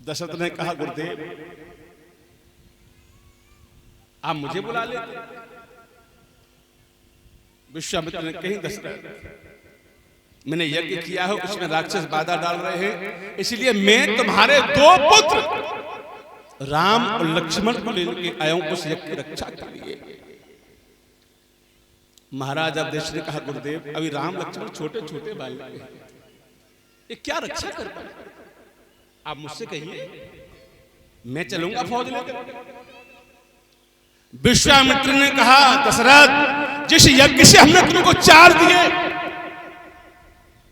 दशरथ ने कहा गुरुदेव आप मुझे बुला लेते। विश्वामित्र ने कही दशरथ मैंने यज्ञ किया है उसमें राक्षस बाधा डाल रहे हैं, इसलिए मैं तुम्हारे दो पुत्र राम और लक्ष्मण को लेकर आया हूं उस यज्ञ की रक्षा के लिए। महाराज अवधेश ने कहा गुरुदेव अभी राम लक्ष्मण छोटे छोटे बालक हैं, ये क्या रक्षा कर पाए, आप मुझसे कहिए मैं चलूंगा फौज लेकर। विश्वामित्र ने कहा दशरथ जिस यज्ञ से हमने तुमको 4 दिए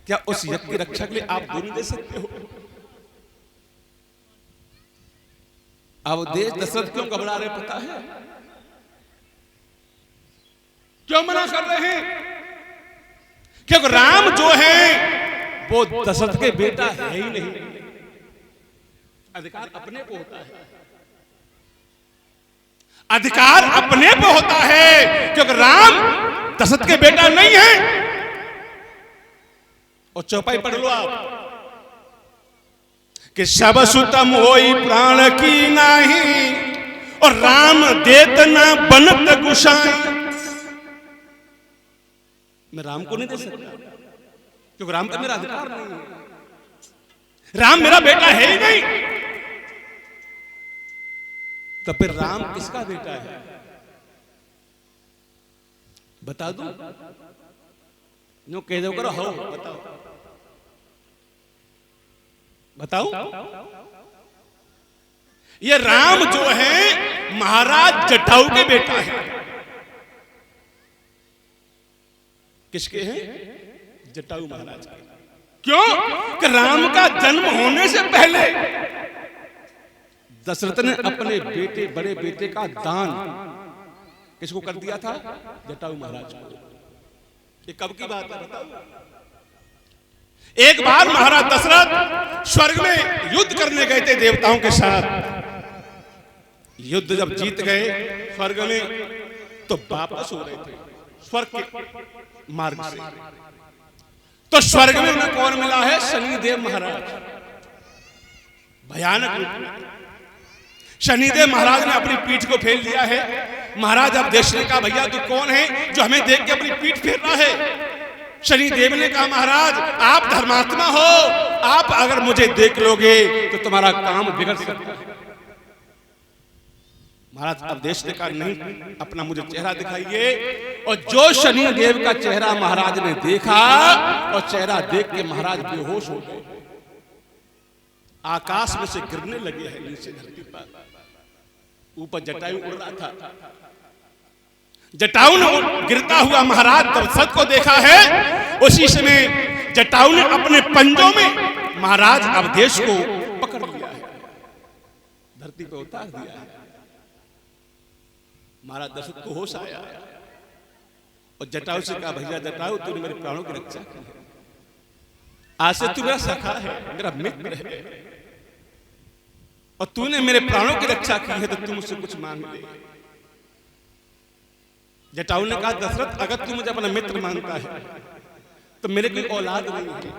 क्या उस यज्ञ की रक्षा के लिए आप 2 दे सकते हो? अवधेश दशरथ क्यों घबरा रहे पता है? क्यों मना कर रहे हैं? क्योंकि राम जो है वो दशरथ के बेटा है ही नहीं, अधिकार अपने को होता है, अधिकार अपने पे होता है, क्योंकि राम दशरथ के बेटा नहीं है। और चौपाई पढ़ लो आप कि सब सुतम होई प्राण की नाही और राम देत ना बनत गुसाई। मैं राम को नहीं दे सकता क्योंकि राम का मेरा अधिकार नहीं है, राम मेरा बेटा है ही नहीं। तो फिर राम किसका बेटा है बता दो, नो कह दो करो हो बताओ ये राम जो है महाराज जटाऊ के बेटा है। किसके हैं? जटाऊ महाराज के। क्यों कि राम का जन्म होने से पहले दशरथ ने अपने बेटे बड़े बेटे का दान किसको कर दिया था? जटाऊ महाराज को। ये कब की बात है बताओ? एक बार महाराज दशरथ स्वर्ग में युद्ध करने गए थे देवताओं के साथ। युद्ध जब जीत गए स्वर्ग में तो वापस हो रहे थे स्वर्ग के मार्ग से, तो स्वर्ग में उन्हें कौन मिला है? शनिदेव महाराज। भयानक रूप में शनिदेव महाराज ने अपनी पीठ को फेर लिया है। महाराज अब देश ने कहा भैया तू कौन है जो हमें देख के अपनी पीठ फेर रहा है? शनिदेव ने कहा महाराज आप धर्मात्मा हो, आप अगर मुझे देख लोगे तो तुम्हारा काम बिगड़ सकता है। महाराज अब देश ने कहा नहीं अपना मुझे चेहरा दिखाइए। और जो शनिदेव का चेहरा महाराज ने देखा और चेहरा देख के महाराज बेहोश हो गए, आकाश में से गिरने लगे हैं नीचे धरती पर। ऊपर जटायु उड़ रहा था, जटायु ने गिरता हुआ महाराज दशरथ को देखा है। उसी समय जटायु ने अपने पंजों में महाराज अवधेश को पकड़ लिया है, धरती पर उतार दिया है। महाराज दशरथ को होश आया और जटायु से कहा भैया जटायु तूने मेरे प्राणों की रक्षा की है, आज से तू मेरा सखा है, मेरा मित्र है, और तूने मेरे प्राणों की रक्षा की है तो तू मुझसे कुछ मांग ले। जटायु ने कहा दशरथ अगर तू मुझे अपना मित्र मानता है तो मेरे कोई औलाद नहीं है,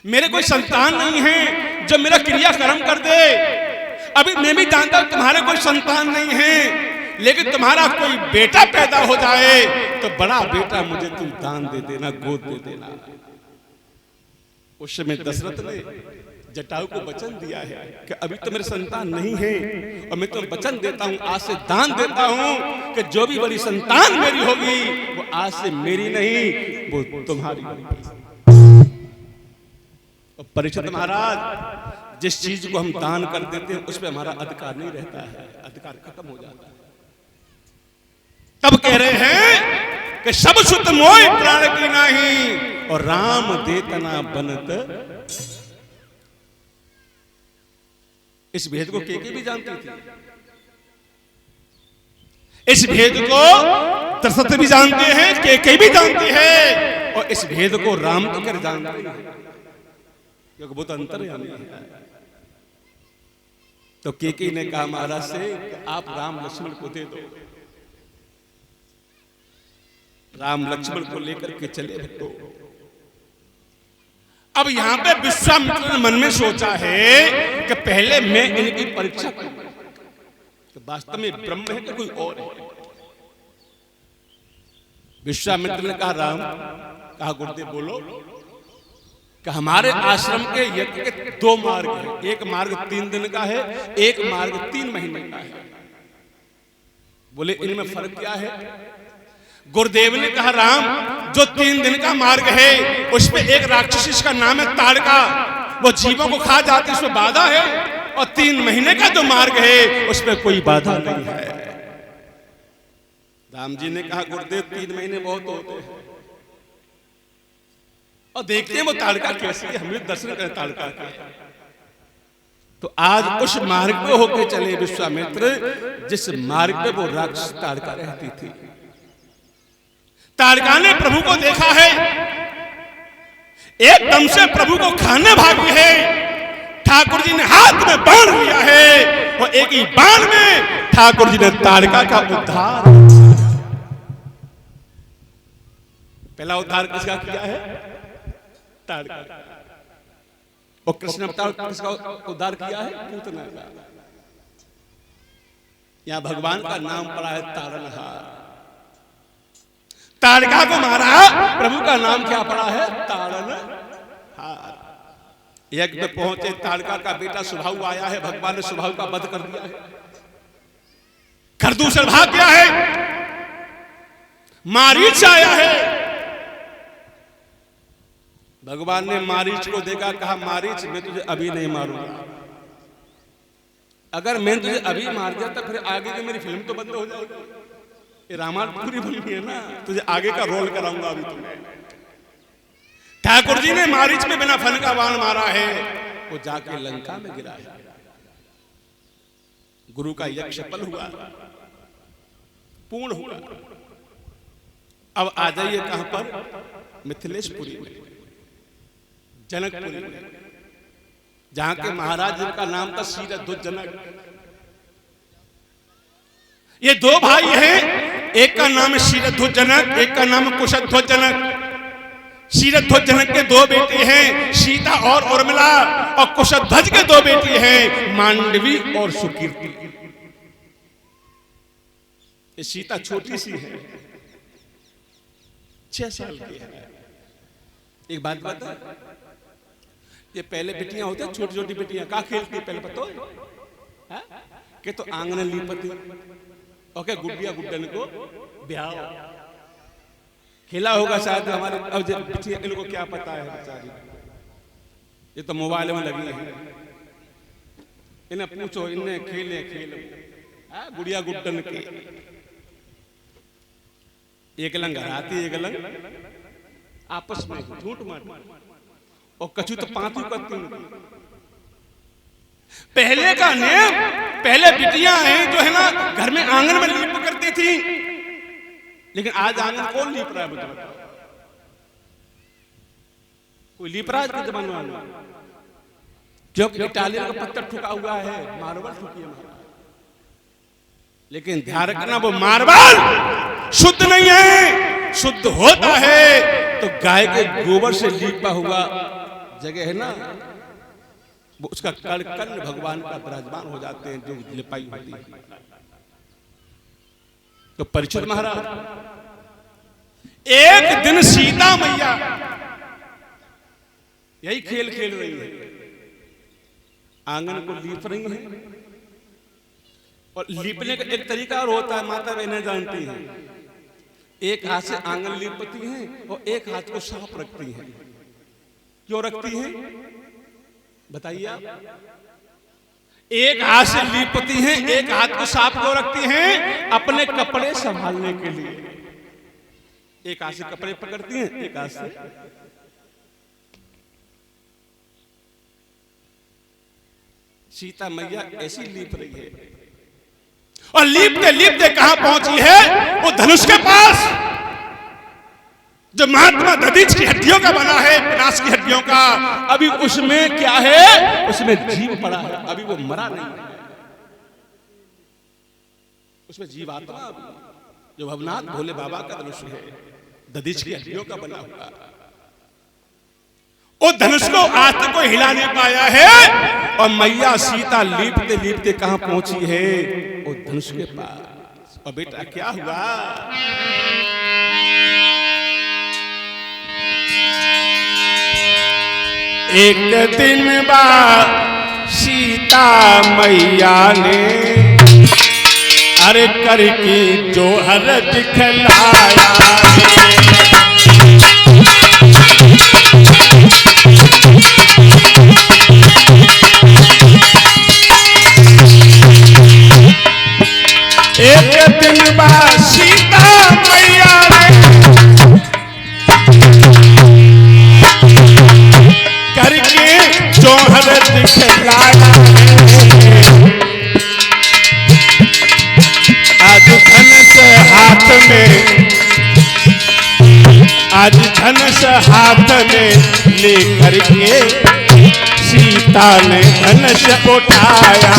मेरे कोई संतान नहीं है जो मेरा क्रियाकर्म कर दे। अभी मैं भी जानता हूं तुम्हारे कोई संतान नहीं है, लेकिन तुम्हारा कोई बेटा पैदा हो जाए तो बड़ा बेटा मुझे तुम दान दे देना, गोद दे देना। उस समय दशरथ ने जटायु को वचन दिया है कि अभी तो मेरे संतान नहीं है और मैं तो वचन देता हूं, आज से दान देता हूं कि जो भी बड़ी संतान मेरी होगी वो आज से मेरी नहीं वो तुम्हारी होगी। और परीक्षित महाराज जिस चीज को हम दान कर देते हैं उस पर हमारा अधिकार नहीं रहता है, अधिकार खत्म हो जाता है। तब कह रहे हैं कि सब सुत मोय प्राण की नाही और राम देतना बनत। इस भेद को के भी जानती थी, इस भेद को दशरथ भी जानते हैं, के भी जानती है, और इस भेद को राम तो कर जानते हैं क्योंकि बहुत अंतर्यामी है। तो के ने कहा महाराज से आप राम लक्ष्मण को दे दो। राम लक्ष्मण को लेकर के चले भक्तों। अब यहां पे विश्वामित्र ने मन में सोचा है कि पहले मैं इनकी परीक्षा करूं कि वास्तव में ब्रह्म है कि कोई और है। विश्वामित्र ने कहा राम, कहा गुरुदेव बोलो, कि हमारे आश्रम के यज्ञ के 2 मार्ग हैं, एक मार्ग 3 दिन का है, एक मार्ग 3 महीने का है। बोले इनमें फर्क क्या है? गुरुदेव ने कहा राम, जो 3 दिन का मार्ग है उसमें एक राक्षस, इसका नाम है ताड़का, वो जीवों को खा जाती, उसमें बाधा है। और 3 महीने का जो मार्ग है उसमें कोई बाधा नहीं है। राम जी ने कहा गुरुदेव 3 महीने बहुत होते हैं, और देखते हैं वो ताड़का कैसी है, हमें दर्शन करें ताड़का का। तो आज उस मार्ग पे होके चले विश्वामित्र जिस मार्ग पे वो राक्षस ताड़का रहती थी। ताड़का ने प्रभु को देखा है, एकदम से प्रभु को खाने भागी है। ठाकुर जी ने हाथ में बाण लिया है और एक ही बाण में ठाकुर जी ने ताड़का का उद्धार। पहला उद्धार किसका किया है? ताड़का। और कृष्ण अवतार किसका उद्धार किया है? पूतना का। यहां भगवान का नाम पड़ा है तारणहार। ताड़का को मारा, प्रभु का नाम क्या पड़ा है? तारणहार। यज्ञ में पहुंचे, ताड़का का बेटा सुभाव आया है, भगवान ने सुभाव का वध कर दिया है, खरदूषण भाग गया है, मारीच आया है। भगवान ने मारीच को देखा, कहा मारीच मैं तुझे अभी नहीं मारूंगा, अगर मैं तुझे अभी मार दिया तो फिर आगे की मेरी फिल्म तो बंद हो जाएगी, ये रामायण पूरी बनी है ना, तुझे आगे का रोल कराऊंगा अभी तुम्हें। ठाकुर जी ने मारीच में बिना फन का बाण मारा है, वो जाके लंका में गिरा है। गुरु का यज्ञ सफल हुआ, पूर्ण हुआ। अब आ जाइए कहां पर? मिथिलेशपुरी में, जनकपुरी में, जहां के महाराज जिनका नाम था शीरध्वज जनक। ये 2 भाई हैं, एक का नाम है शीरध्वज जनक, एक का नाम है कुशध्वज जनक। शीरध्वज जनक के 2 बेटे हैं, सीता और उर्मिला, और कुशध्वज के 2 बेटी हैं, मांडवी और सुकीर्ति। ये सीता छोटी सी है, 6 साल की है। एक बात बता, ये पहले बेटियां होती हैं, छोटी छोटी बेटियां कहाँ खेलती है पहले पता है? कि तो आंगन लीपती, ओके गुड्डिया गुड्डन को ब्याह खेला होगा शायद हमारे। अब इनको क्या पता है बेचारी, ये तो मोबाइल में लगी है। इन्हें पूछो, इन्हें खेले गुड़िया गुड्डन के। एक लंग आती, एक लंग आपस में झूठ मार, और कछु तो 5 करती। पहले का नियम, पहले बिटियां हैं जो है ना घर में आंगन में लीप करती थी, लेकिन आज आंगन कौन लीप रहा है? बताओ, कोई लीप रहा है के जमाने में? क्योंकि इटालियन का पत्थर ठुका हुआ है, मार्बल ठुकी है। लेकिन ध्यान रखना, वो मार्बल शुद्ध नहीं है। शुद्ध होता है तो गाय के गोबर से लीपा हुआ जगह है ना, वो उसका कण भगवान का विराजमान हो जाते हैं, जो लिपाई होती है। तो परीक्षित महाराज, एक दिन सीता मैया यही खेल खेल रही है, आंगन को लीप रही है। और लीपने का एक तरीका और होता है, माता बहनें जानती हैं। एक हाथ से आंगन लीपती हैं और एक हाथ को साफ रखती हैं। क्यों रखती हैं बताइए आप? एक हाथ से लीपती हैं, एक हाथ को साफ क्यों रखती हैं? अपने कपड़े संभालने के लिए। एक हाथ से कपड़े पकड़ती हैं, एक हाथ से। सीता मैया ऐसी लीप रही है, और लीपते लीपते कहां पहुंची है? वो धनुष के पास, जो महात्मा दधीच की हड्डियों का बना है, विनाश की हड्डियों का। अभी उसमें क्या है? उसमें जीव पड़ा है, अभी वो मरा नहीं है। उसमें जीव आत्मा, जो भवनाथ भोले बाबा का धनुष है, दधीच की हड्डियों का बना हुआ। वो धनुष को आज तक कोई हिला नहीं पाया है। और मैया सीता लीपते लीपते कहां पहुंची है? वो धनुष के पास। और बेटा क्या हुआ? एक दिन बाद सीता मैया ने अरे करके जोहर दिखलाया। एक दिन बाद सीता मैया ने करके जोहर दिखलाया। आज धनुष हाथ में, आज धनुष हाथ में लेकर के सीता ने धनुष उठाया।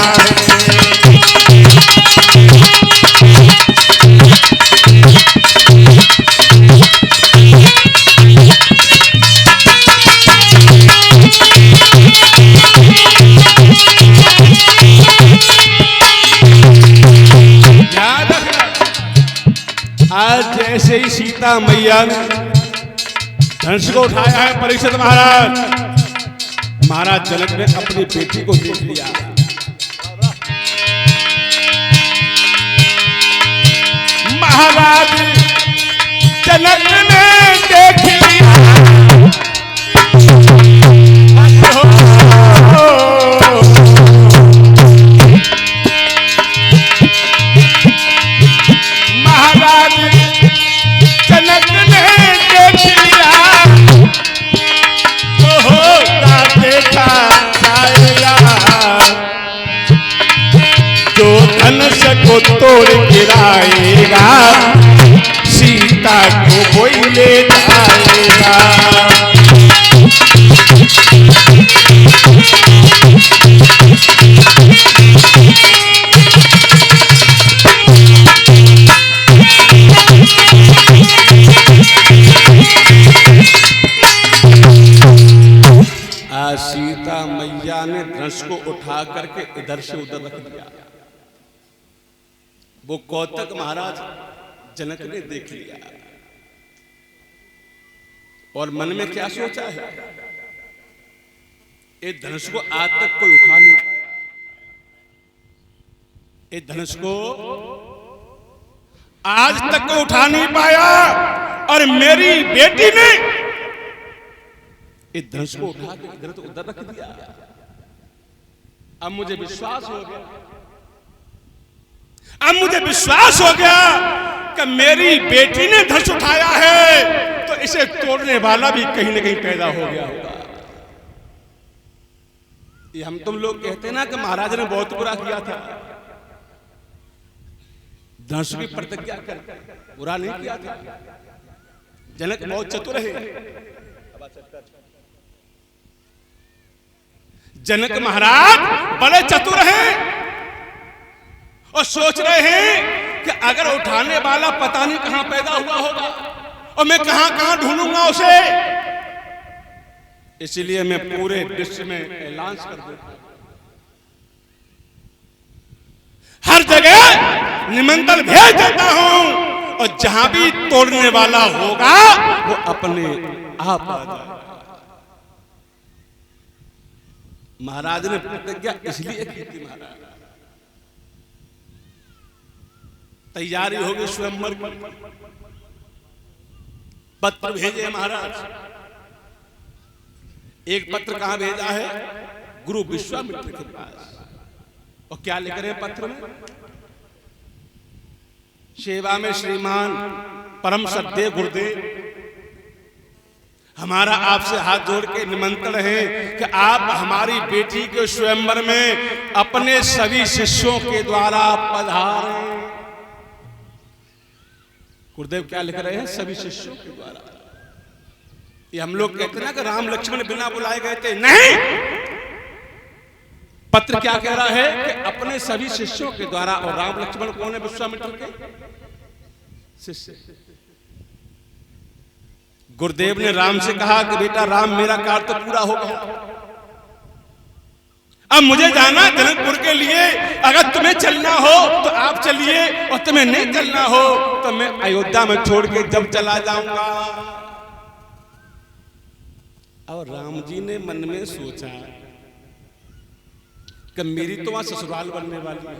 आज जैसे ही सीता मैया ने धनुष को उठाया है परीक्षित महाराज, महाराज जनक ने अपनी बेटी को देख लिया। महाराज जनक ने देख लिया। महाराज जनक ने देख लिया। देखा जाएगा जो धनुष को तोड़ गिराएगा, सीता को कोई ले जाएगा। सीता मैया ने धनुष को उठा करके इधर से उधर रख दिया। वो कौतक महाराज जनक ने देख लिया और मन में क्या सोचा है? ये धनुष को आज तक कोई उठा नहीं पाया। ये धनुष को आज तक कोई उठा नहीं पाया और मेरी बेटी ने इस धनुष को उठा के इधर तो उधर रख दिया। अब मुझे विश्वास हो गया, अब मुझे विश्वास हो गया कि मेरी बेटी ने धनुष उठाया है, तो इसे तोड़ने वाला भी कहीं ना कहीं पैदा हो गया होगा। ये हम तुम लोग कहते हैं ना कि महाराज ने बहुत बुरा किया था, धनुष की प्रतिज्ञा कर बुरा नहीं किया था। जनक बहुत चतुर है। जनक महाराज बड़े चतुर हैं और सोच रहे हैं कि अगर उठाने वाला पता नहीं कहां पैदा हुआ होगा और मैं कहां कहां ढूंढूंगा उसे, इसलिए मैं पूरे विश्व में ऐलान कर देता हूं, हर जगह निमंत्रण भेज देता हूं और जहां भी तोड़ने वाला होगा वो अपने आप आ जाएगा। महाराज ने प्रतिज्ञा इसलिए की थी, महाराज तैयारी होगी स्वयंवर की, पत्र भेजे महाराज। एक पत्र कहां भेजा है? गुरु विश्वामित्र के पास। और क्या लिख रहे हैं पत्र में? सेवा में श्रीमान परम श्रद्धेय गुरुदेव, हमारा आपसे हाथ जोड़ के निमंत्रण है कि आप हमारी बेटी के स्वयंवर में अपने सभी शिष्यों के द्वारा पधारें। गुरुदेव क्या लिख रहे हैं? सभी शिष्यों के द्वारा। ये हम लोग कहते हैं ना कि राम लक्ष्मण बिना बुलाए गए थे, नहीं, पत्र क्या कह रहा है कि अपने सभी शिष्यों के द्वारा। और राम लक्ष्मण कौन है? विश्वामित्र के शिष्य। गुरुदेव ने राम से कहा कि बेटा राम, मेरा कार्य तो पूरा हो गया, अब मुझे जाना जनकपुर के लिए। अगर तुम्हें चलना हो तो आप चलिए, और तुम्हें नहीं चलना हो तो मैं अयोध्या में छोड़ के जब चला जाऊंगा। और राम जी ने मन में सोचा कि मेरी तो वहां ससुराल बनने वाली है।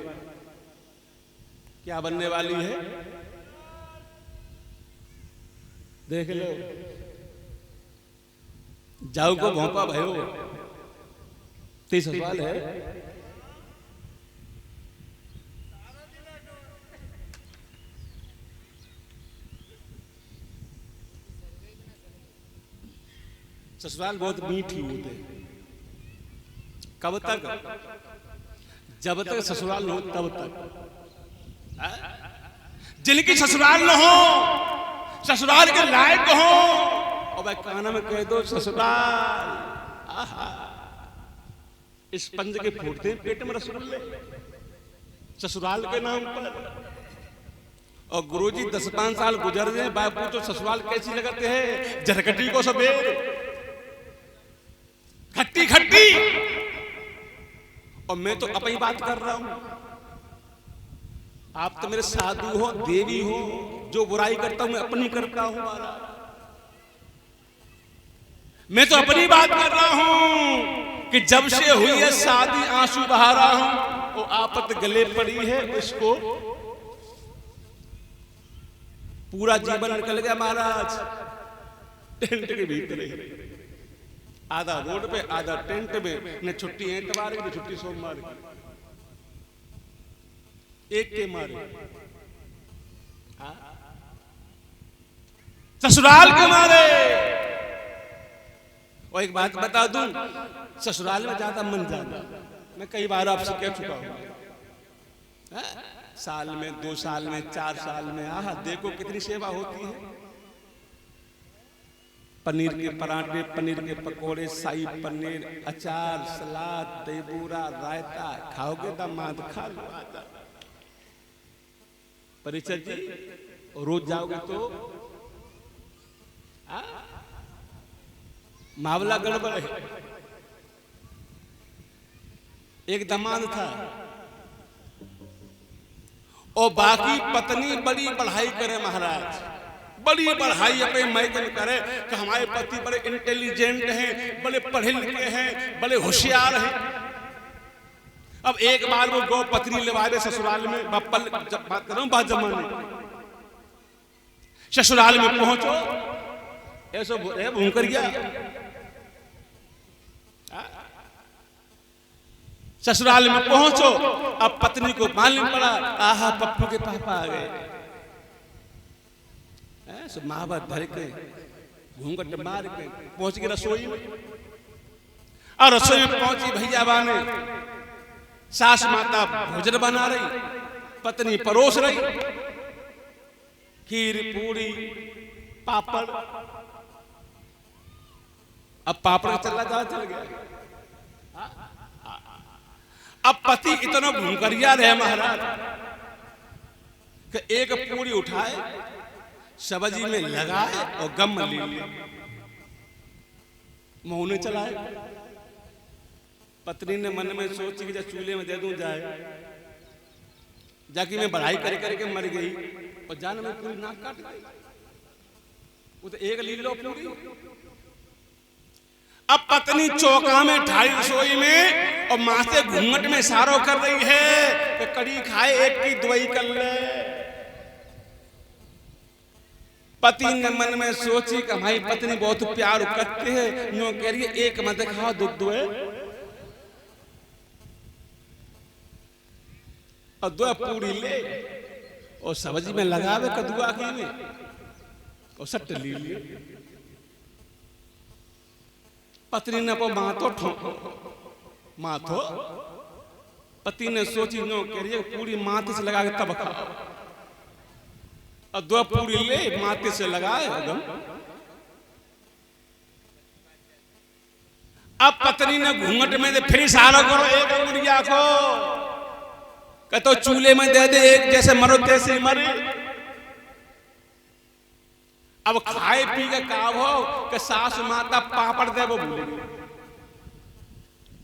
क्या बनने वाली है? देख लो, जाऊ को भौंपा भयो, तेज सवाल है। ससुराल बहुत मीठी होते, कब तक? जब तक ससुराल न हो तब तक। जिनकी ससुराल न हो, ससुराल के लायक हो, और भाई काना में कह दो ससुराल, आहा, इस पंज के फूटते हैं पेट में रसगुल्ले ससुराल के नाम पर। और गुरुजी 10-5 साल गुजर गए, बापू तो ससुराल कैसी लगते हैं, झरकटी को सबेर, खट्टी खट्टी। और मैं तो अपनी बात कर रहा हूं, आप तो मेरे साधु हो, देवी हो, जो बुराई करता हूं मैं अपनी करता हूं। मैं तो अपनी बात कर रहा हूं कि जब से हुई है शादी आंसू बहा रहा हूं, वो आफत गले पड़ी है, उसको पूरा जीवन निकल गया महाराज टेंट के भीतर ही, आधा रोड पे आधा टेंट में, न छुट्टी एतवार की न छुट्टी सोमवार की, एक के मारे, ससुराल के मारे। और एक बात बता दूं, ससुराल में ज्यादा मन जाना, मैं कई बार आपसे कह चुका हूं, साल में 2 साल में 4 साल में, आहा देखो कितनी सेवा होती है। पनीर के पराठे, पनीर के पकोड़े, शाही पनीर, अचार, सलाद, दहीबूरा, रायता, खाओगे दामाद खा लो। परिचय जी रोज जाओगे तो मामला गड़बड़ है। एक दामाद था और बाकी पत्नी बड़ी पढ़ाई करे महाराज, बड़ी पढ़ाई अपने मैदान करे कि हमारे पति बड़े इंटेलिजेंट हैं, बड़े पढ़े लिखे हैं, बड़े होशियार हैं। अब एक बार वो गौ पत्नी लेवाए ससुराल में, जब बात कर रहा हूं बात जमाने, ससुराल में पहुंचो ऐसा भूंकर गया, ससुराल में पहुंचो, अब पत्नी को मालूम पड़ा, आहा पप्पू के पापा आ गए, माँ बाप धर के घूंघट मार के पहुंच गई रसोई में। और रसोई में पहुंची भैया बाने, सास माता भोजन बना रही, पत्नी परोस रही, खीर पूरी पापड़। अब पापड़ चल गया। अब पति इतना भूखरिया रहे महाराज कि एक पूरी उठाए, सब्जी में लगाए और गम ले लिया, मुंह चलाए। पत्नी ने मन में सोची कि जब चूल्हे में दे दूं जाए, जाके मैं बढ़ाई करके मर गई और जान में पूरी नाक काट गई, वो तो एक ली लो पूरी। अब पत्नी चौका में ढाई रसोई में और मां से घूंघट में इशारा कर रही है कि कड़ी खाए एक की दुआई कर ले। पति ने मन में सोची कि हमारी पत्नी बहुत प्यार करती है, यूं कह रही है एक मत खाओ दूध दुए, और 2 पूरी ले और सब्जी में लगावे कद्दुआ की में और सट ली लिए। पत्नी ने को माथो पति ने सोची नो करिए पूरी माथे से लगा के तब खाओ, और 2 पूरी ले माथे से लगाए। अब पत्नी ने घूंघट में फिर इशारा करो एक अंगुरिया को, कहते चूल्हे में दे दे एक, जैसे मरो तैसे मरे। अब खाए पी के का हो कि सास माता पापड़ दे वो भूल गई,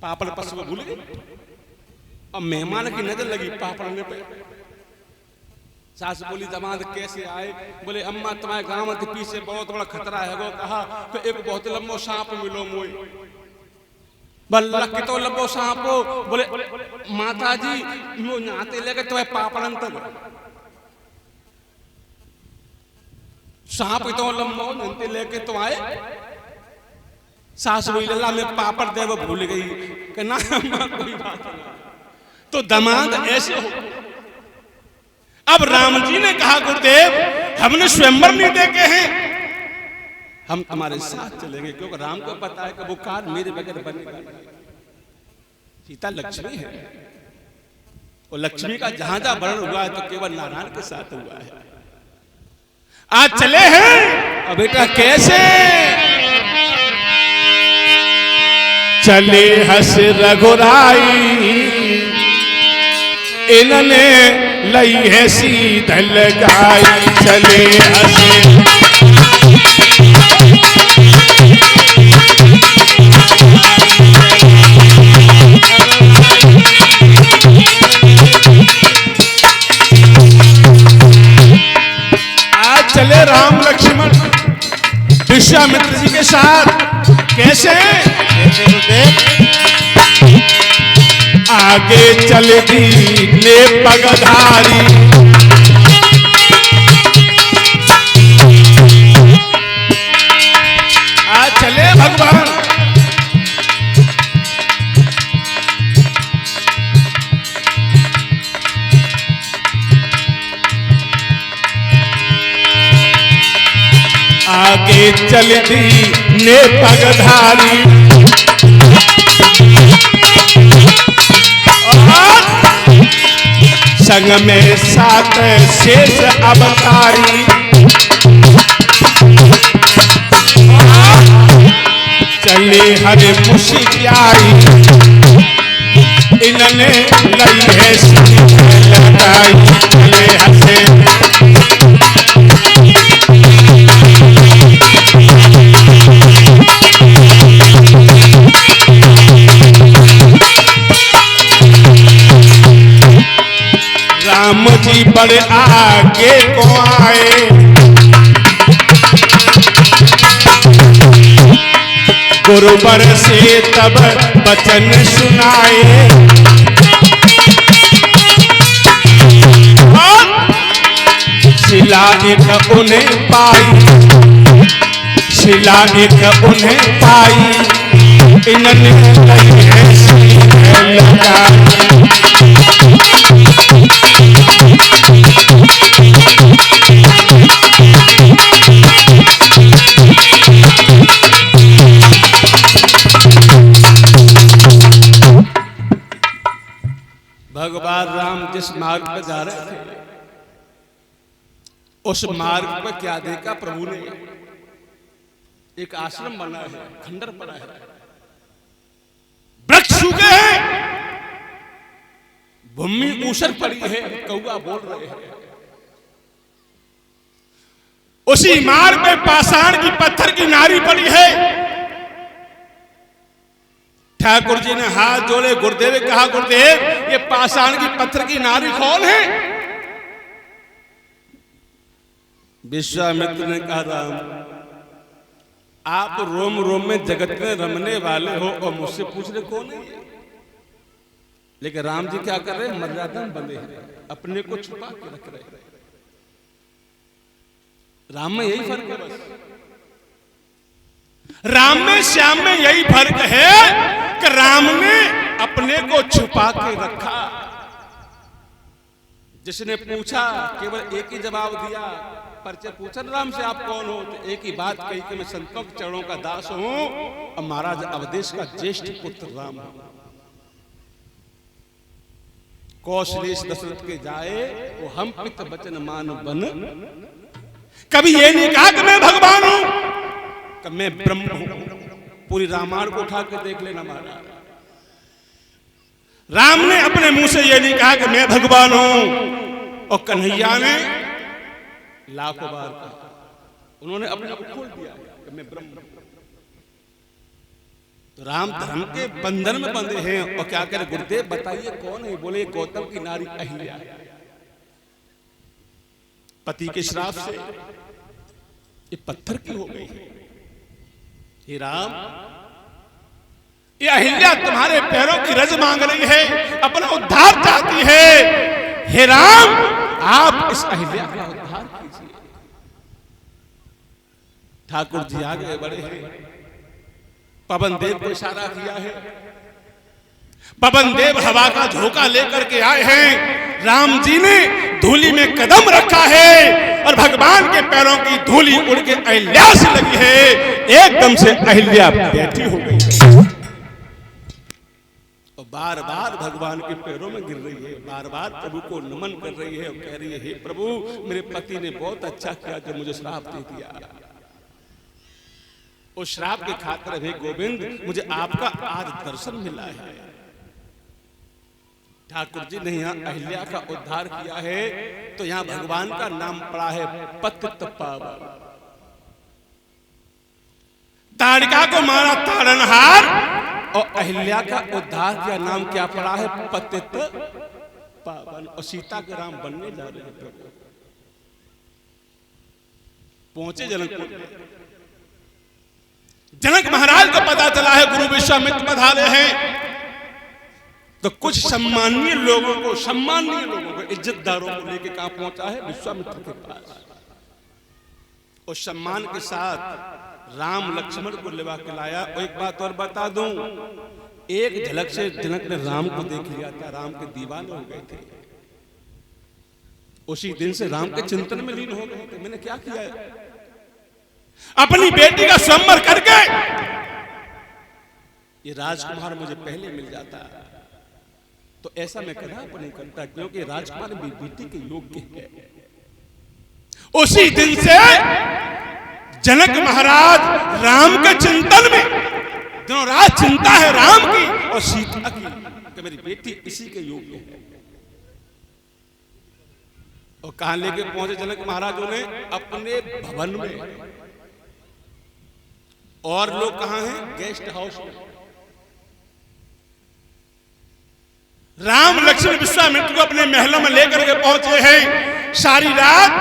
पापड़ पस वो भूल गई। अब मेहमान की नजर लगी पापड़ने पे। सास बोली दामाद कैसे आए? बोले अम्मा तुम्हारे गांव के पीछे बहुत बड़ा खतरा है। वो कहा कि एक बहुत लंबो सांप मिलो मोई। बल्ला के तो लंबो सांप हो। बोले माता जी मो नाते लेके तुम्हें पापड़न तक सांप तो लंबो नाते लेके तुम आए। सास बोली लल्ला मैं पापड़ दे वो भूल गई कि ना अम्मा कोई बात नहीं। तो दामाद ऐसे हो। अब राम जी ने कहा गुरुदेव हमने स्वयंवर नहीं देखे हैं, हम तुम्हारे साथ चलेंगे, क्योंकि राम को पता है कि वो कार्य मेरे बगैर बनेगा नहीं। सीता लक्ष्मी है और लक्ष्मी का जहां जहां वर्णन हुआ है तो केवल नारायण के साथ हुआ है। आज चले हैं और बेटा कैसे चले हस रघुराई इन्होंने लई है सीध लगाई। चले हस आज चले राम लक्ष्मण विश्वामित्र जी के साथ। कैसे आगे चल दी ने पगधारी। आज चले भगवान आगे चल दी ने पगधारी। संग में सात शेष अवतारी। चले हरे मुशियाई इन्होंने लई है लगाई। चले हसे राम जी बड़े आगे को आए। गुरुवर से तब वचन सुनाए। शिला एक उन्हें पाई, शिला एक उन्हें पाई। इन्होंने लई है लगाई। भगवान राम जिस मार्ग पर जा रहे थे उस मार्ग पर क्या देखा प्रभु ने? एक आश्रम बना है, खंडर पड़ा है, वृक्ष सूखे हैं, भूमि ऊसर पड़ी है, कौआ बोल रहे हैं। उसी मार्ग पे पाषाण की पत्थर की नारी पड़ी है। ठाकुर जी ने हाथ जोड़े, गुरुदेव ने कहा गुरुदेव ये पाषाण की पत्थर की नारी कौन है? विश्वामित्र ने कहा राम आप रोम रोम में जगत में रमने वाले हो और मुझसे पूछ रहे कौन है? लेकिन राम जी क्या कर रहे हैं? मर्यादा बंधे हैं, अपने को छुपा के रख रहे हैं। राम में यही फर्क है बस। राम में श्याम में यही फर्क है कि राम ने अपने को छुपा के रखा। जिसने पूछा केवल एक ही जवाब दिया। परिचय पूछा राम से आप कौन हो? तो एक ही बात कही कि मैं संतों के चरणों का दास हूं और महाराज अवधेश का ज्येष्ठ पुत्र राम हूं। कौशलेश दशरथ के जाए वो हम पित वचन मान बन। कभी ये नहीं कहा कि मैं भगवान हूं, कि मैं ब्रह्म हूं। पूरी रामायण को उठा के देख लेना महाराज। राम ने अपने मुंह से ये नहीं कहा कि मैं भगवान हूं, और कन्हैया ने लाखों बार कहा। उन्होंने अपने आप खोल दिया कि मैं ब्रह्म। तो राम धर्म के बंधन में बंधे हैं। और क्या करे गुरुदेव बताइए कौन है? बोले गौतम की नारी अहिल्या, पति के श्राप से ये पत्थर की हो गई है। हे राम, ये अहिल्या तुम्हारे पैरों की रज मांग रही है, अपना उद्धार चाहती है। हे राम, आप इस अहिल्या का उद्धार कीजिए। ठाकुर जी आगे बढ़े हैं, पवन देव को इशारा किया है। पवन देव हवा का झोंका लेकर के आए हैं। राम जी ने धूली में कदम रखा है और भगवान के पैरों की धूली उड़ के अहिल्या से लगी है। एकदम से अहिल्या बैठी हो गई और बार बार भगवान के पैरों में गिर रही है, बार बार प्रभु को नमन कर रही है और कह रही है, हे प्रभु, मेरे पति ने बहुत अच्छा किया जो मुझे श्राप दे दिया। उस श्राप के खातिर हे गोविंद, मुझे आपका आज दर्शन मिला है। ठाकुर जी ने यहाँ अहिल्या का उद्धार किया है तो यहाँ भगवान का नाम पड़ा है पतित पावन। ताड़िका को मारा ताड़नहार और अहिल्या का उद्धार किया, नाम क्या पड़ा है? पतित पावन। और सीता के राम बनने जा रहे हैं। पहुंचे जनकपुर। जनक महाराज को पता चला है गुरु विश्वामित्र पधारे हैं। तो कुछ सम्मानीय लोगों को, इज्जतदारों को लेके कहां पहुंचा है? विश्वामित्र के पास। और सम्मान के साथ राम लक्ष्मण को लेवा के लाया। और एक बात और बता दूं, एक झलक से जनक ने राम को देख लिया था, राम के दीवाने हो गए थे। उसी दिन से राम के चिंतन में लीन हो गए थे। मैंने क्या किया है? अपनी बेटी का स्वयंवर करके ये राजकुमार मुझे पहले मिल जाता तो ऐसा मैं कदापि नहीं करता, क्योंकि राजकुमार भी बेटी के योग्य है। उसी दिन से जनक महाराज राम के चिंतन में दिनों रात चिंता है राम की और सीता की कि मेरी बेटी इसी के योग्य है। और कहां लेके पहुंचे जनक महाराज ने? अपने भवन में। और लोग कहां हैं? गेस्ट हाउस में। राम लक्ष्मण विश्वामित्र को अपने महलों में लेकर के पहुंचे हैं। सारी रात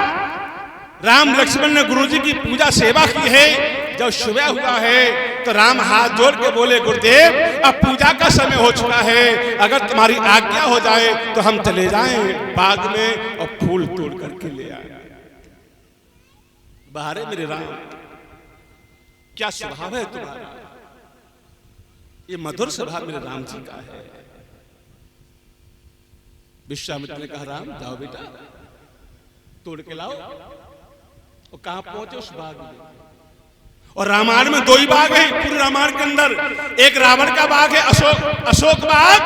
राम लक्ष्मण ने गुरुजी की पूजा सेवा की है। जब सुबह हुआ है तो राम हाथ जोड़ के बोले, गुरुदेव, अब पूजा का समय हो चुका है, अगर तुम्हारी आज्ञा हो जाए तो हम चले जाएं बाग में और फूल तोड़ करके ले आए। बाहर मेरे राम, क्या स्वभाव है तुम्हारा? ये मधुर स्वभाव मेरे राम जी का है। विश्वामित्र ने कहा, राम जाओ बेटा, तोड़ के लाओ। और कहां पहुंचे? उस बाग में। और रामायण में 2 ही बाग हैं पूरे रामायण के अंदर। एक रावण का बाग है अशोक बाग,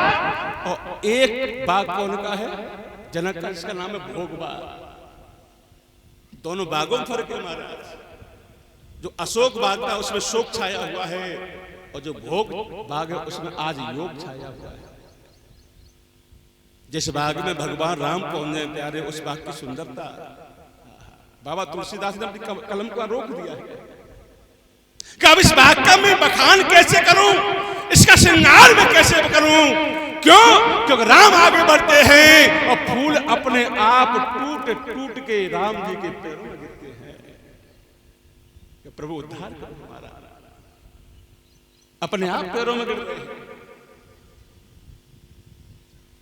और एक बाग कौन का है? जनक का, जिसका नाम है भोग बाग। दोनों बागों में फर्क है महाराज। जो अशोक बाग था उसमें शोक छाया हुआ है, और जो भोग बाग है उसमें आज योग छाया हुआ है। जिस बाग में भगवान राम पहुंचे प्यारे, उस बाग की सुंदरता बाबा तुलसीदास ने अपनी कलम का रोक दिया है कि अब इस बाग का मैं बखान कैसे करूं, इसका श्रृंगार मैं कैसे करूं? क्यों? क्योंकि राम आगे बढ़ते हैं और फूल अपने आप टूट टूट के राम जी के पैरों में गिरते हैं कि प्रभु उद्धार करो हमारा। अपने आप पैरों में गिरते हैं।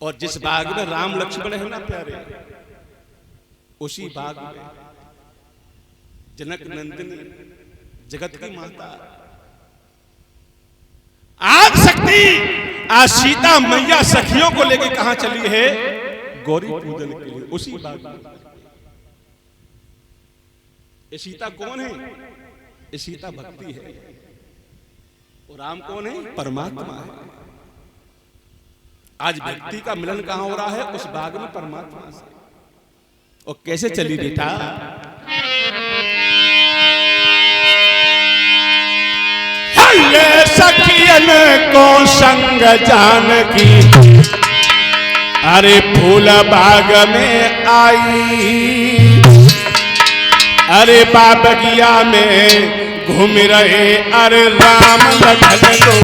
और जिस बाग में राम लक्ष्मण है ना प्यारे, उसी बाग में जनक नंदिनी जगत की माता आद शक्ति आज सीता मैया सखियों को लेकर कहां चली है? गौरी पूजन के लिए। उसी बाग में। ये सीता कौन है? ये सीता भक्ति है। और राम कौन है? परमात्मा है। आज भक्ति का मिलन कहां हो रहा है? उस बाग में परमात्मा से। और कैसे चली बेटा? सखियन को संग जानकी, अरे फूल बाग में आई, अरे बाबगिया में घूम रहे अरे राम लखन